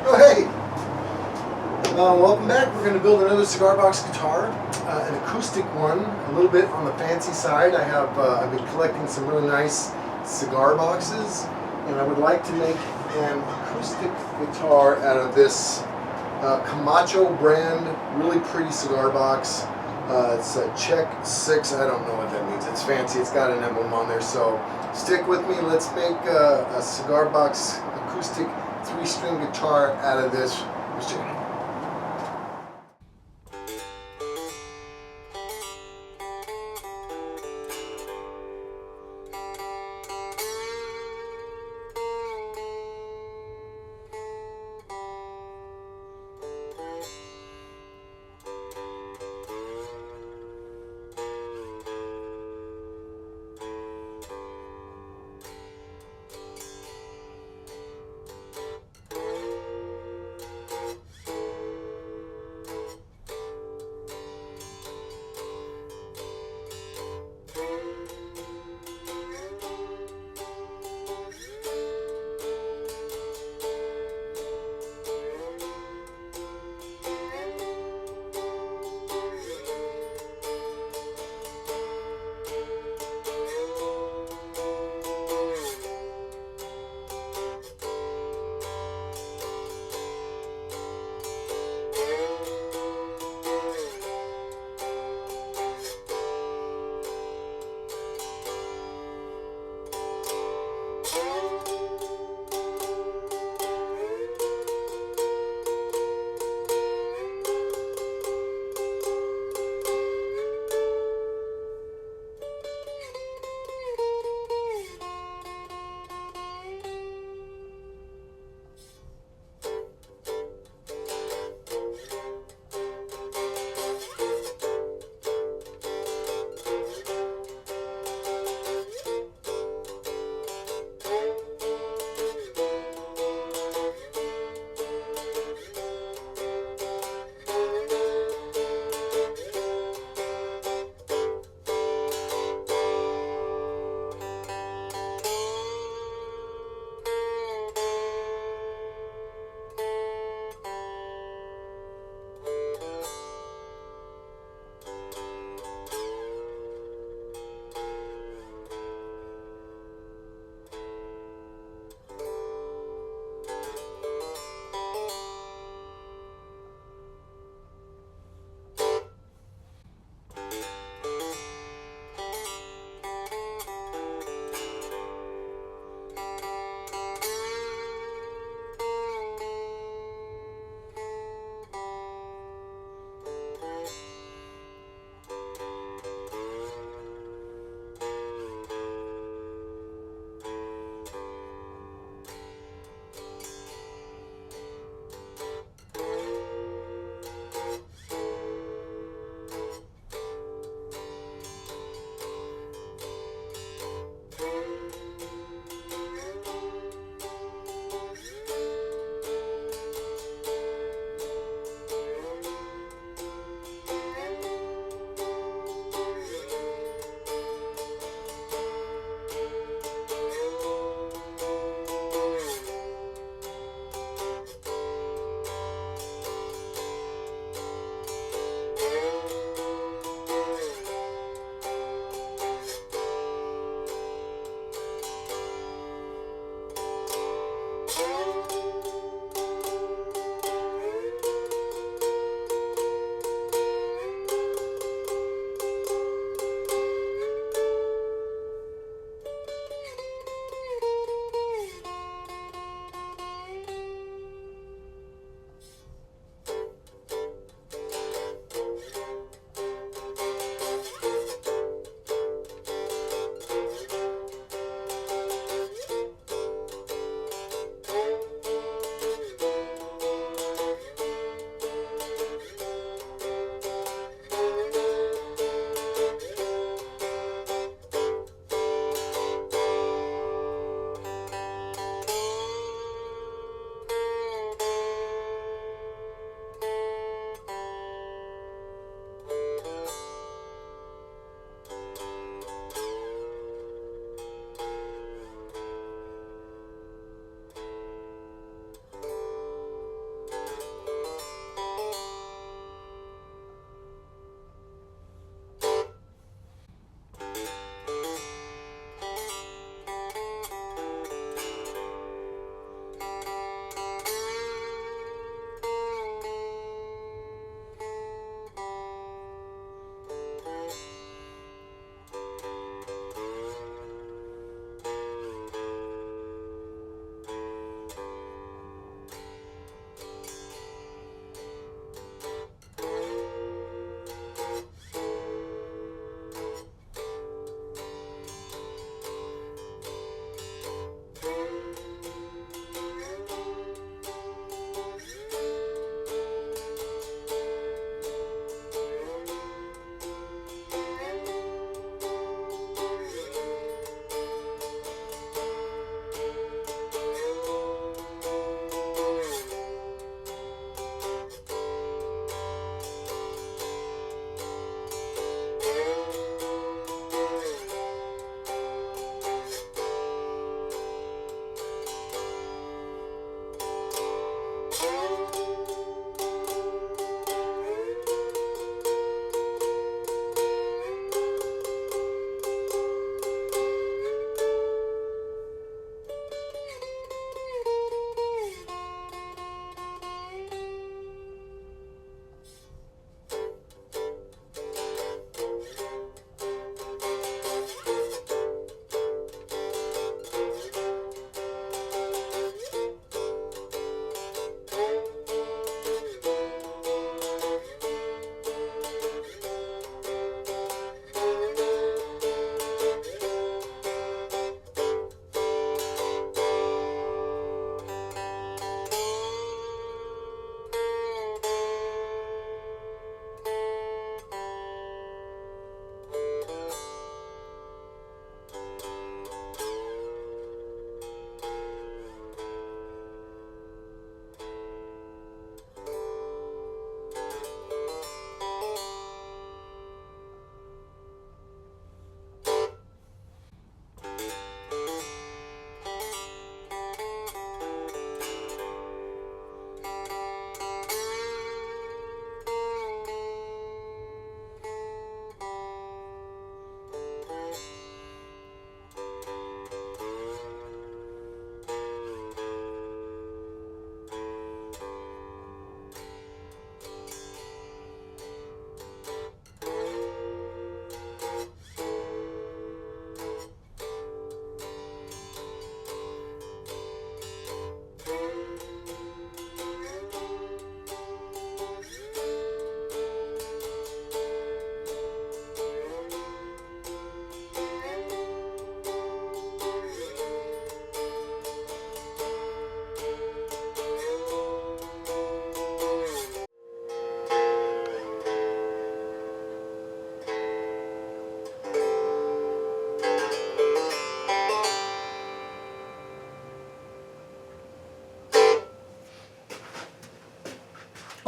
Oh hey! Welcome back. We're going to build another cigar box guitar, an acoustic one, a little bit on the fancy side. I've been collecting some really nice cigar boxes, and I would like to make an acoustic guitar out of this Camacho brand, really pretty cigar box. It's a Check 6. I don't know what that means. It's fancy. It's got an emblem on there. So stick with me. Let's make a cigar box acoustic 3-string guitar out of this. Let's check it out.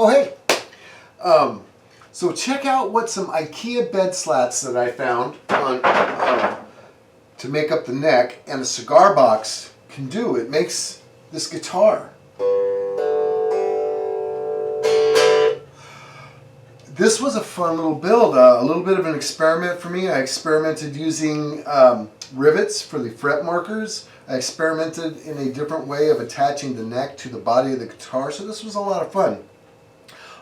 Oh, hey. So check out what some IKEA bed slats that I found on to make up the neck and the cigar box can do. It makes this guitar. This was a fun little build, a little bit of an experiment for me. I experimented using rivets for the fret markers. I experimented in a different way of attaching the neck to the body of the guitar, so this was a lot of fun.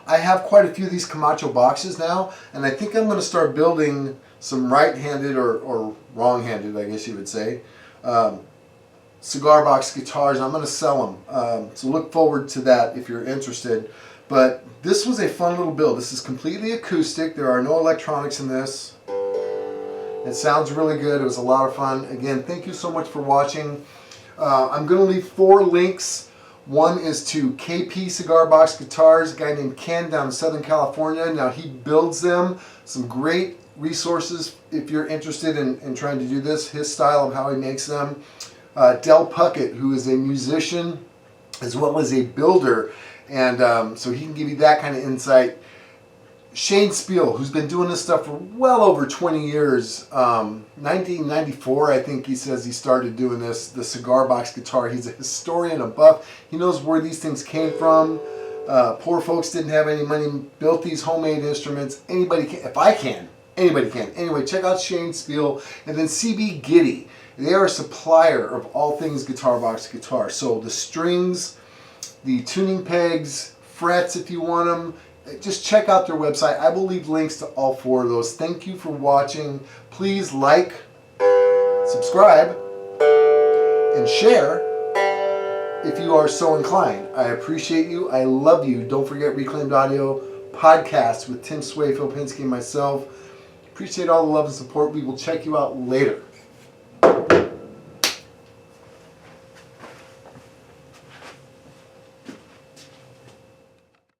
I have quite a few of these Camacho boxes now, and I think I'm going to start building some right-handed or wrong-handed, I guess you would say, cigar box guitars. I'm going to sell them, so look forward to that if you're interested. But this was a fun little build. This is completely acoustic. There are no electronics in this. It sounds really good. It was a lot of fun. Again, thank you so much for watching. I'm going to leave 4 links. One is to KP Cigar Box Guitars, a guy named Ken down in Southern California. Now he builds them. Some great resources if you're interested in trying to do this, his style of how he makes them. Del Pucket, who is a musician as well as a builder, and so he can give you that kind of insight. Shane Speal, who's been doing this stuff for well over 20 years. 1994, I think he says he started doing this, the cigar box guitar. He's a historian, a buff. He knows where these things came from. Poor folks didn't have any money, built these homemade instruments. Anybody can, if I can, anybody can. Anyway, check out Shane Speal. And then CB Gitty. They are a supplier of all things guitar box guitar. So the strings, the tuning pegs, frets if you want them. Just check out their website. I will leave links to all 4 of those. Thank you for watching. Please like, subscribe, and share if you are so inclined. I appreciate you. I love you. Don't forget Reclaimed Audio podcast with Tim Sway, Phil Pinsky, and myself. Appreciate all the love and support. We will check you out later.